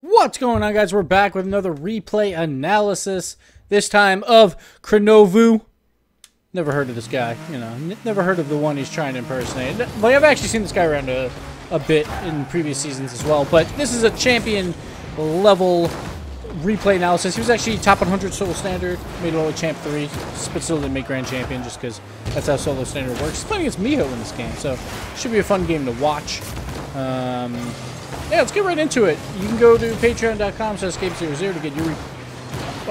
What's going on, guys? We're back with another replay analysis, this time of Kronuvu. Never heard of this guy, you know, never heard of the one he's trying to impersonate. Like, I've actually seen this guy around a bit in previous seasons as well, but this is a champion level replay analysis. He was actually top 100 solo standard, made it all the champ 3, but still didn't make grand champion just because that's how solo standard works. He's playing against Miho in this game, so should be a fun game to watch. Yeah, let's get right into it. You can go to patreon.com/Gibbs00 to get your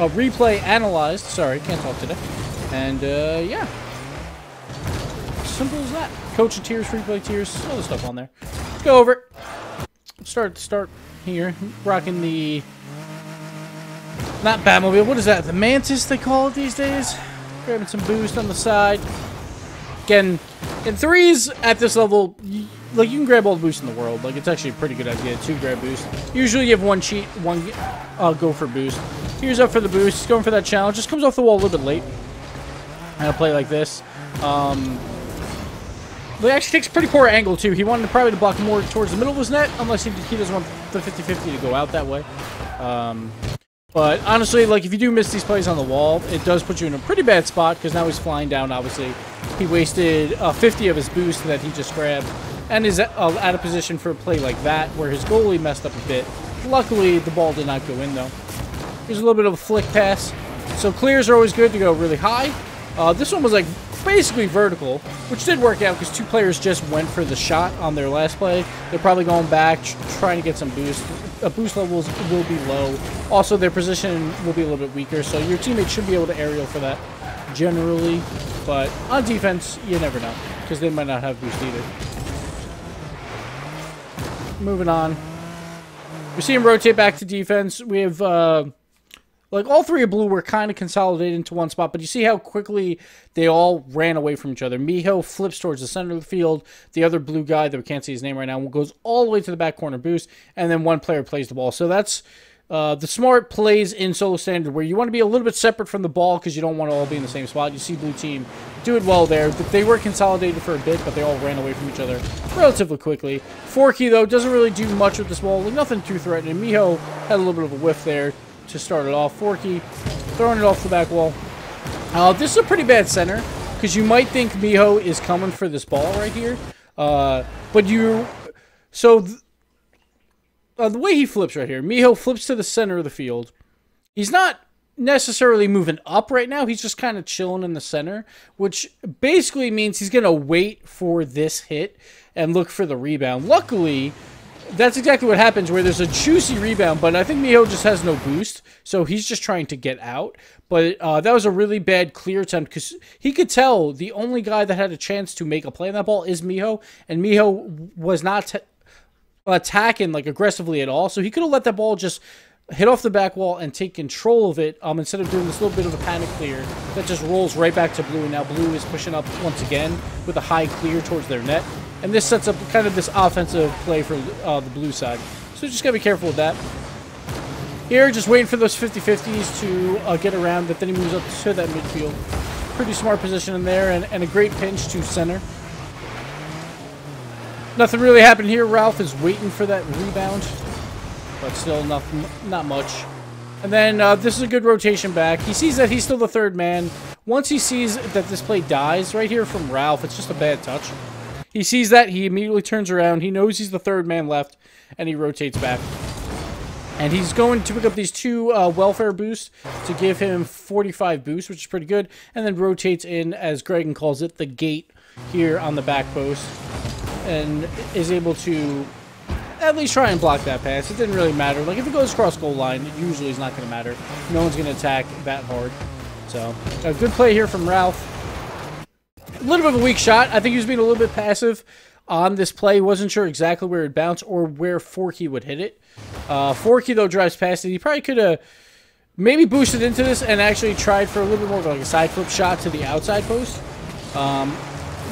replay analyzed. Sorry, can't talk today. And, yeah. Simple as that. Coach tiers, replay tiers, all the stuff on there. Let's go over it. Start here. Rocking the... Not Batmobile. What is that? The Mantis, they call it these days? Grabbing some boost on the side. Again, in threes at this level... Like, you can grab all the boosts in the world. Like, it's actually a pretty good idea to grab boost. Usually you have one cheat, one go for boost. Here's up for the boost. He's going for that challenge. Just comes off the wall a little bit late. And I'll play like this. It actually takes a pretty poor angle, too. He wanted probably to block more towards the middle of his net, unless he doesn't want the 50-50 to go out that way. But honestly, like, if you do miss these plays on the wall, it does put you in a pretty bad spot, because now he's flying down, obviously. He wasted 50 of his boost that he just grabbed. And is out of position for a play like that, where his goalie messed up a bit. Luckily, the ball did not go in, though. Here's a little bit of a flick pass. So clears are always good to go really high. This one was, like, basically vertical, which did work out because two players just went for the shot on their last play. They're probably going back, trying to get some boost. Boost levels will be low. Also, their position will be a little bit weaker, so your teammate should be able to aerial for that, generally. But on defense, you never know, because they might not have boost either. Moving on. We see him rotate back to defense. We have, like, all three of blue were kind of consolidated into one spot, but you see how quickly they all ran away from each other. Miho flips towards the center of the field. The other blue guy, that we can't see his name right now, goes all the way to the back corner boost, and then one player plays the ball. So that's the smart plays in solo standard, where you want to be a little bit separate from the ball because you don't want to all be in the same spot. You see blue team do it well there. They were consolidated for a bit, but they all ran away from each other relatively quickly. Forky, though, doesn't really do much with this ball. Like, nothing too threatening. Miho had a little bit of a whiff there to start it off. Forky throwing it off the back wall. This is a pretty bad center, because you might think Miho is coming for this ball right here. But you... So... the way he flips right here, Miho flips to the center of the field. He's not necessarily moving up right now. He's just kind of chilling in the center, which basically means he's going to wait for this hit and look for the rebound. Luckily, that's exactly what happens, where there's a juicy rebound, but I think Miho just has no boost, so he's just trying to get out. But that was a really bad clear attempt, because he could tell the only guy that had a chance to make a play on that ball is Miho, and Miho was not attacking, like, aggressively at all, so he could have let that ball just hit off the back wall and take control of it, instead of doing this little bit of a panic clear that just rolls right back to blue. And now blue is pushing up once again with a high clear towards their net, and this sets up kind of this offensive play for the blue side, so just gotta be careful with that. Here, just waiting for those 50-50s to get around, but then he moves up to that midfield. Pretty smart position in there, and a great pinch to center. Nothing really happened here. Ralph is waiting for that rebound, but still not much. And then this is a good rotation back. He sees that he's still the third man. Once he sees that this play dies right here from Ralph, it's just a bad touch. He sees that, he immediately turns around. He knows he's the third man left, and he rotates back. And he's going to pick up these two welfare boosts to give him 45 boosts, which is pretty good. And then rotates in, as Gregan calls it, the gate here on the back post. And is able to at least try and block that pass. It didn't really matter. Like, if it goes across goal line, it usually is not going to matter. No one's going to attack that hard. So, a good play here from Ralph. A little bit of a weak shot. I think he was being a little bit passive on this play. Wasn't sure exactly where it'd bounce or where Forky would hit it. Forky, though, drives past it. He probably could have maybe boosted into this and actually tried for a little bit more of like a side flip shot to the outside post.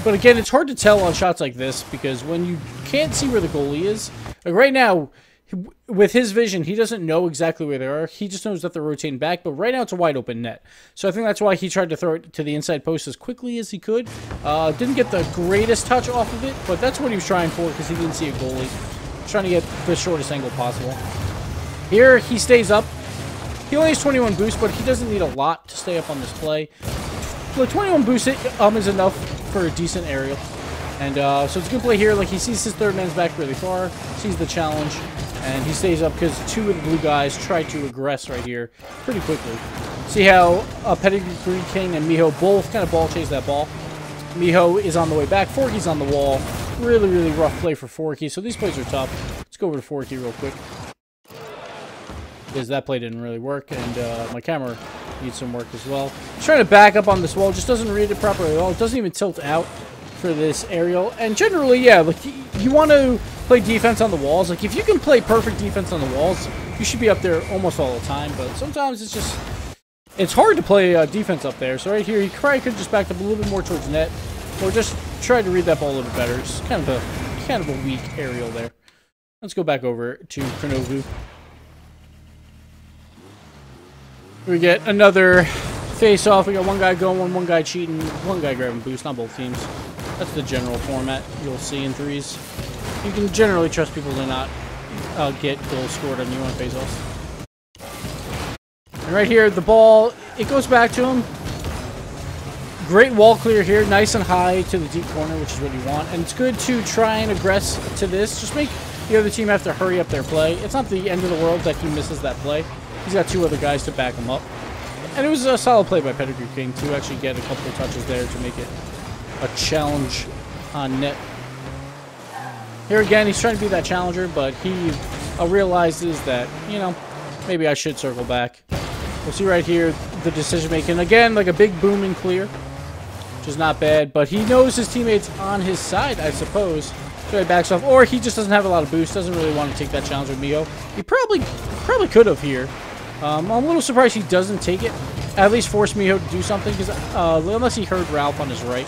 But again, it's hard to tell on shots like this, because when you can't see where the goalie is, like right now, with his vision, he doesn't know exactly where they are. He just knows that they're rotating back, but right now it's a wide open net. So I think that's why he tried to throw it to the inside post as quickly as he could. Didn't get the greatest touch off of it, but that's what he was trying for, because he didn't see a goalie. Trying to get the shortest angle possible. Here, he stays up. He only has 21 boost, but he doesn't need a lot to stay up on this play. Look, 21 boost is enough for a decent aerial. And so it's a good play here. Like, he sees his third man's back really far, sees the challenge, and he stays up because two of the blue guys try to aggress right here pretty quickly. See how Pedigree King and Miho both kind of ball chase that ball. Miho is on the way back. Forky's on the wall. Really, really rough play for Forky. So these plays are tough. Let's go over to Forky real quick, because that play didn't really work, and my camera needs some work as well. He's trying to back up on this wall. Just doesn't read it properly at all. It doesn't even tilt out for this aerial. And generally, yeah, like you want to play defense on the walls. Like, if you can play perfect defense on the walls, you should be up there almost all the time. But sometimes it's just... it's hard to play defense up there. So right here, he probably could just back up a little bit more towards net, or just try to read that ball a little bit better. It's kind of a weak aerial there. Let's go back over to kronuvu. We get another face-off. We got one guy going, one guy cheating, one guy grabbing boost on both teams. That's the general format you'll see in threes. You can generally trust people to not get goals scored on you on face-offs. And right here, the ball, it goes back to him. Great wall clear here, nice and high to the deep corner, which is what you want. And it's good to try and aggress to this. Just make the other team have to hurry up their play. It's not the end of the world that he misses that play. He's got two other guys to back him up. And it was a solid play by Pedigree King to actually get a couple of touches there to make it a challenge on net. Here again, he's trying to be that challenger, but he realizes that, you know, maybe I should circle back. We'll see right here the decision making. Again, like a big boom and clear, which is not bad, but he knows his teammates on his side, I suppose. So he backs off, or he just doesn't have a lot of boost, doesn't really want to take that challenge with Miho. He probably could have here. I'm a little surprised he doesn't take it. At least force Miho to do something, because unless he heard Ralph on his right,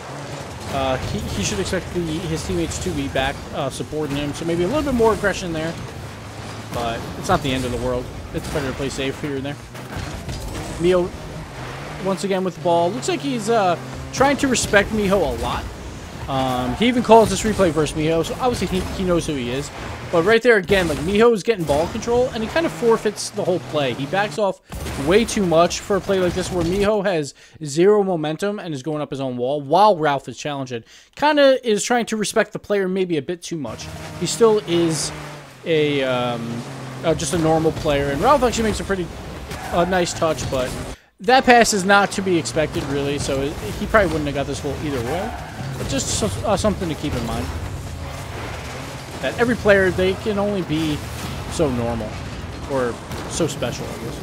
he should expect his teammates to be back supporting him. So maybe a little bit more aggression there, but it's not the end of the world. It's better to play safe here and there. Miho, once again with the ball. Looks like he's trying to respect Miho a lot. He even calls this replay versus Miho, so obviously he knows who he is. But right there again, like, Miho is getting ball control, and he kind of forfeits the whole play. He backs off way too much for a play like this, where Miho has zero momentum and is going up his own wall while Ralph is challenging. Kind of is trying to respect the player maybe a bit too much. He still is a just a normal player, and Ralph actually makes a pretty nice touch, but that pass is not to be expected, really, so he probably wouldn't have got this goal either way. But just something to keep in mind. That every player, they can only be so normal. Or so special, I guess.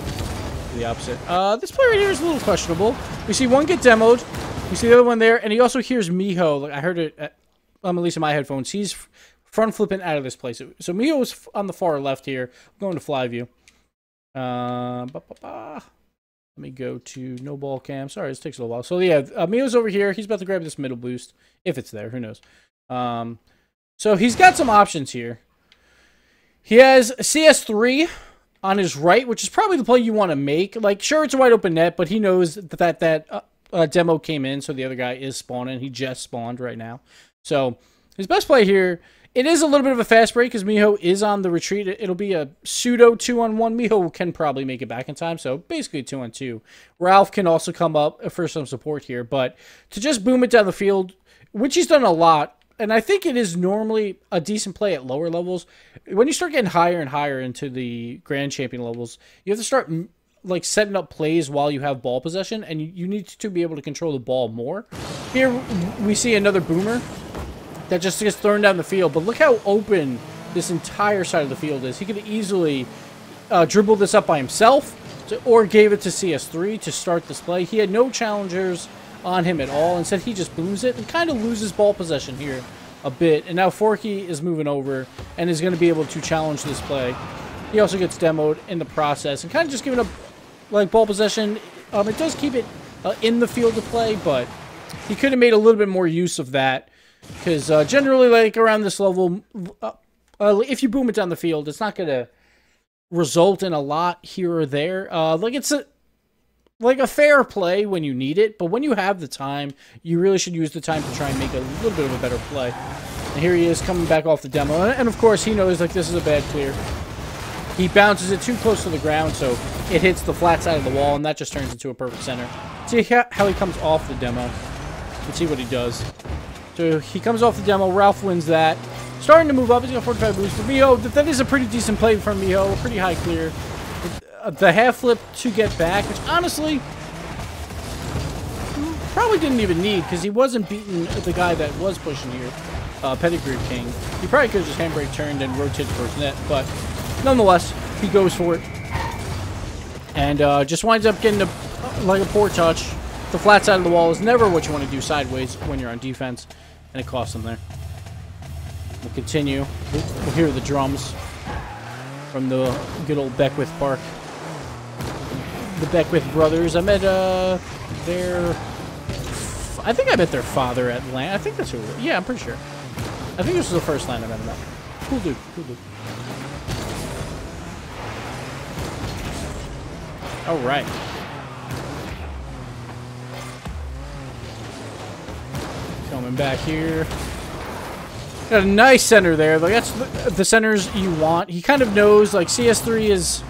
The opposite. This player right here is a little questionable. We see one get demoed. We see the other one there. And he also hears Miho. Like, I heard it, at least in my headphones. He's front flipping out of this place. So Miho is on the far left here. I'm going to fly view. Let me go to no ball cam. Sorry, this takes a little while. So yeah, Miho's over here. He's about to grab this middle boost. If it's there, who knows. So he's got some options here. He has CS3 on his right, which is probably the play you want to make. Like, sure, it's a wide open net, but he knows that demo came in, so the other guy is spawning. He just spawned right now. So his best play here, it is a little bit of a fast break because Miho is on the retreat. It'll be a pseudo 2-on-1. Miho can probably make it back in time, so basically 2-on-2. Ralph can also come up for some support here, but to just boom it down the field, which he's done a lot, and I think it is normally a decent play at lower levels. When you start getting higher and higher into the Grand Champion levels, you have to start like setting up plays while you have ball possession, and you need to be able to control the ball more. Here we see another boomer that just gets thrown down the field, but look how open this entire side of the field is. He could easily dribble this up by himself, or gave it to CS3 to start this play. He had no challengers on him at all. Instead, he just booms it and kind of loses ball possession here a bit. And now Forky is moving over and is going to be able to challenge this play. He also gets demoed in the process and kind of just giving up like ball possession. It does keep it in the field of play, but he could have made a little bit more use of that. Because generally, like, around this level, if you boom it down the field, it's not going to result in a lot here or there. Like, it's a fair play when you need it, but when you have the time, you really should use the time to try and make a little bit of a better play. And here he is coming back off the demo. And, of course, he knows, like, this is a bad clear. he bounces it too close to the ground, so it hits the flat side of the wall, and that just turns into a perfect center. See how he comes off the demo. Let's see what he does. So he comes off the demo. Ralph wins that. Starting to move up. He's got 45 boost. For Miho, that is a pretty decent play from Miho. A pretty high clear. The half flip to get back, which honestly probably didn't even need, because he wasn't beating the guy that was pushing here, Pedigree King. He probably could have just handbrake turned and rotated towards net, but nonetheless, he goes for it. And just winds up getting like a poor touch. The flat side of the wall is never what you want to do sideways when you're on defense, and it costs him there. We'll continue. We'll hear the drums from the good old Beckwith Park. The Beckwith brothers. I met I think I met their father at LAN. I think that's who it was. Yeah, I'm pretty sure. I think this was the first LAN I met him at. Cool dude. Cool dude. All right. Coming back here. Got a nice center there. Like, that's the centers you want. He kind of knows, like, CS3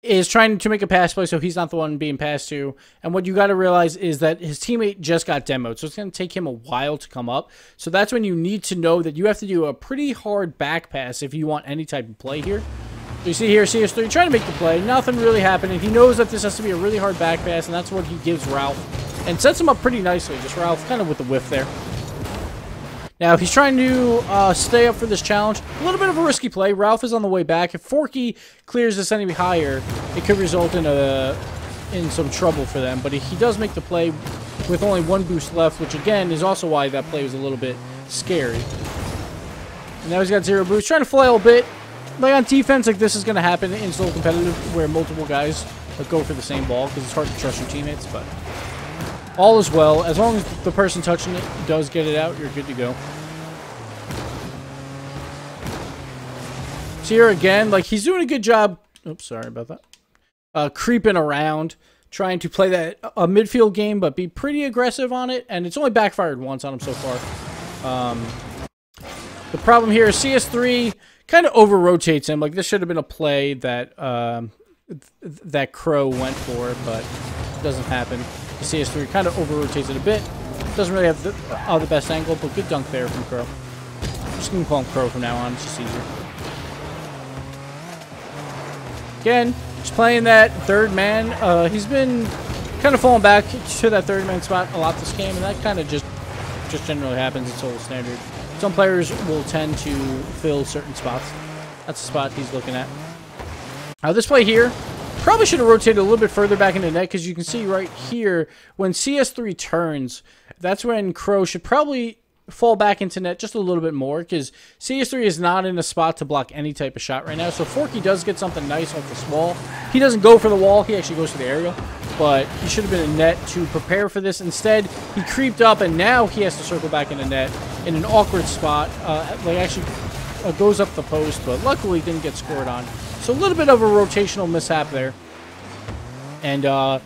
is trying to make a pass play, so he's not the one being passed to. And what you got to realize is that his teammate just got demoed, so it's going to take him a while to come up. So that's when you need to know that you have to do a pretty hard back pass if you want any type of play here. So you see here, CS3 trying to make the play. Nothing really happening. He knows that this has to be a really hard back pass, and that's what he gives Ralph. And sets him up pretty nicely. Just Ralph kind of with the whiff there. Now, he's trying to stay up for this challenge. A little bit of a risky play. Ralph is on the way back. If Forky clears this enemy higher, it could result in some trouble for them. But he does make the play with only one boost left, which, again, is also why that play was a little bit scary. And now he's got 0 boost. Trying to flail a bit. Like, on defense, like, this is going to happen in solo competitive where multiple guys go for the same ball because it's hard to trust your teammates, but all is well. As long as the person touching it does get it out, you're good to go. So here again, like, he's doing a good job. Oops, sorry about that. Creeping around, trying to play that a midfield game, but be pretty aggressive on it. And it's only backfired once on him so far. The problem here is CS3 kind of over-rotates him. Like, this should have been a play that that Crow went for, but it doesn't happen. The CS3 kind of over-rotates it a bit. Doesn't really have the best angle, but good dunk there from Crow. I'm just going to call him Crow from now on. It's just easier. Again, just playing that third man. He's been kind of falling back to that third man spot a lot this game, and that kind of just generally happens. It's all standard. Some players will tend to fill certain spots. That's the spot he's looking at. This play here, probably should have rotated a little bit further back into net, because you can see right here, when CS3 turns, that's when Crow should probably fall back into net just a little bit more, because CS3 is not in a spot to block any type of shot right now. So Forky does get something nice off this wall. He doesn't go for the wall, he actually goes for the aerial, but he should have been in net to prepare for this. Instead, he creeped up, and now he has to circle back into net in an awkward spot. Like, actually goes up the post, but luckily didn't get scored on. So a little bit of a rotational mishap there. And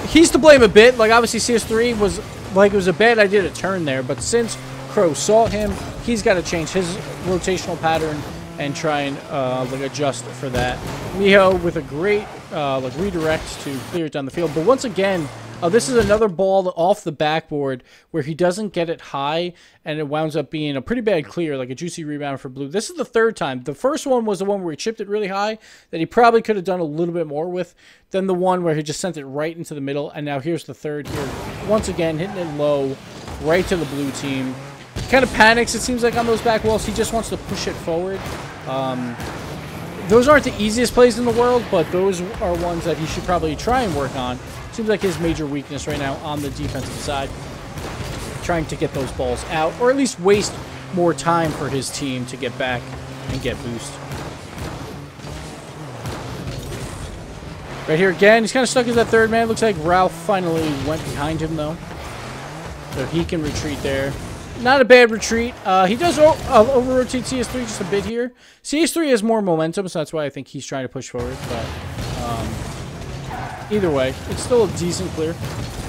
he's to blame a bit. Like, obviously CS3 was, like, it was a bad idea to turn there, but since Crow saw him, he's got to change his rotational pattern and try and like, adjust for that. Miho with a great like, redirect to clear it down the field. But once again, this is another ball off the backboard where he doesn't get it high, and it winds up being a pretty bad clear, like a juicy rebound for Blue. This is the third time. The first one was the one where he chipped it really high that he probably could have done a little bit more with than the one where he just sent it right into the middle. And now here's the third here. Once again, hitting it low, right to the Blue team. He kind of panics, it seems like, on those back walls. He just wants to push it forward. Those aren't the easiest plays in the world, but those are ones that he should probably try and work on. Seems like his major weakness right now on the defensive side. Trying to get those balls out, or at least waste more time for his team to get back and get boost. Right here again, he's kind of stuck as that third man. Looks like Ralph finally went behind him, though. So he can retreat there. Not a bad retreat. He does over-rotate CS3 just a bit here. CS3 has more momentum, so that's why I think he's trying to push forward. But either way, it's still a decent clear.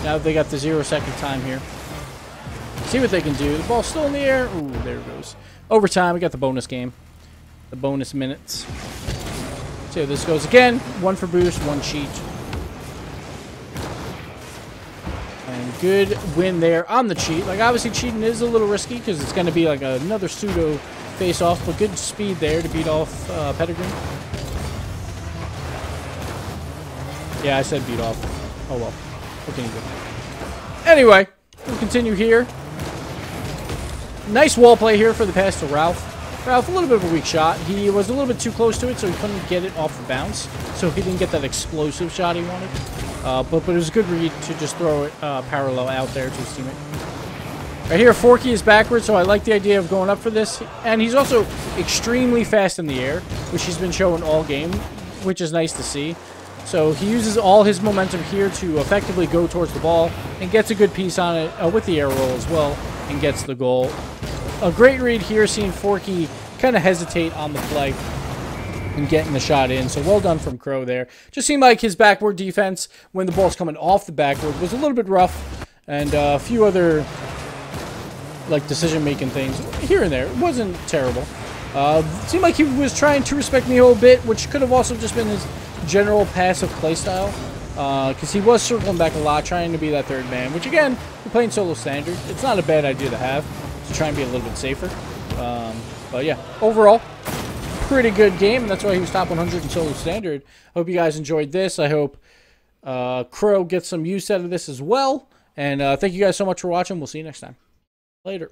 Now they got the 0-second time here. See what they can do. The ball's still in the air. Ooh, there it goes. Overtime, we got the bonus game. The bonus minutes. See how this goes again. 1 for boost, 1 cheat. And good win there on the cheat. Like, obviously, cheating is a little risky because it's going to be like another pseudo face-off, but good speed there to beat off Pettigrew. Yeah, I said beat off. Oh, well. What can you do? Anyway, we'll continue here. Nice wall play here for the pass to Ralph. Ralph, a little bit of a weak shot. He was a little bit too close to it, so he couldn't get it off the bounce. So he didn't get that explosive shot he wanted. But it was a good read to just throw it parallel out there to his teammate. Right here, Forky is backwards, so I like the idea of going up for this. And he's also extremely fast in the air, which he's been showing all game, which is nice to see. So he uses all his momentum here to effectively go towards the ball and gets a good piece on it with the air roll as well and gets the goal. A great read here, seeing Forky kind of hesitate on the play and getting the shot in. So well done from Crow there. Just seemed like his backward defense when the ball's coming off the backward was a little bit rough, and a few other like decision-making things here and there. It wasn't terrible. Seemed like he was trying to respect me a little bit, which could have also just been his general passive playstyle, because he was circling back a lot, trying to be that third man, which again, we're playing solo standard. It's not a bad idea to have, to try and be a little bit safer. But yeah, overall, pretty good game, and that's why he was top 100 in solo standard. Hope you guys enjoyed this. I hope Crow gets some use out of this as well. And thank you guys so much for watching. We'll see you next time. Later.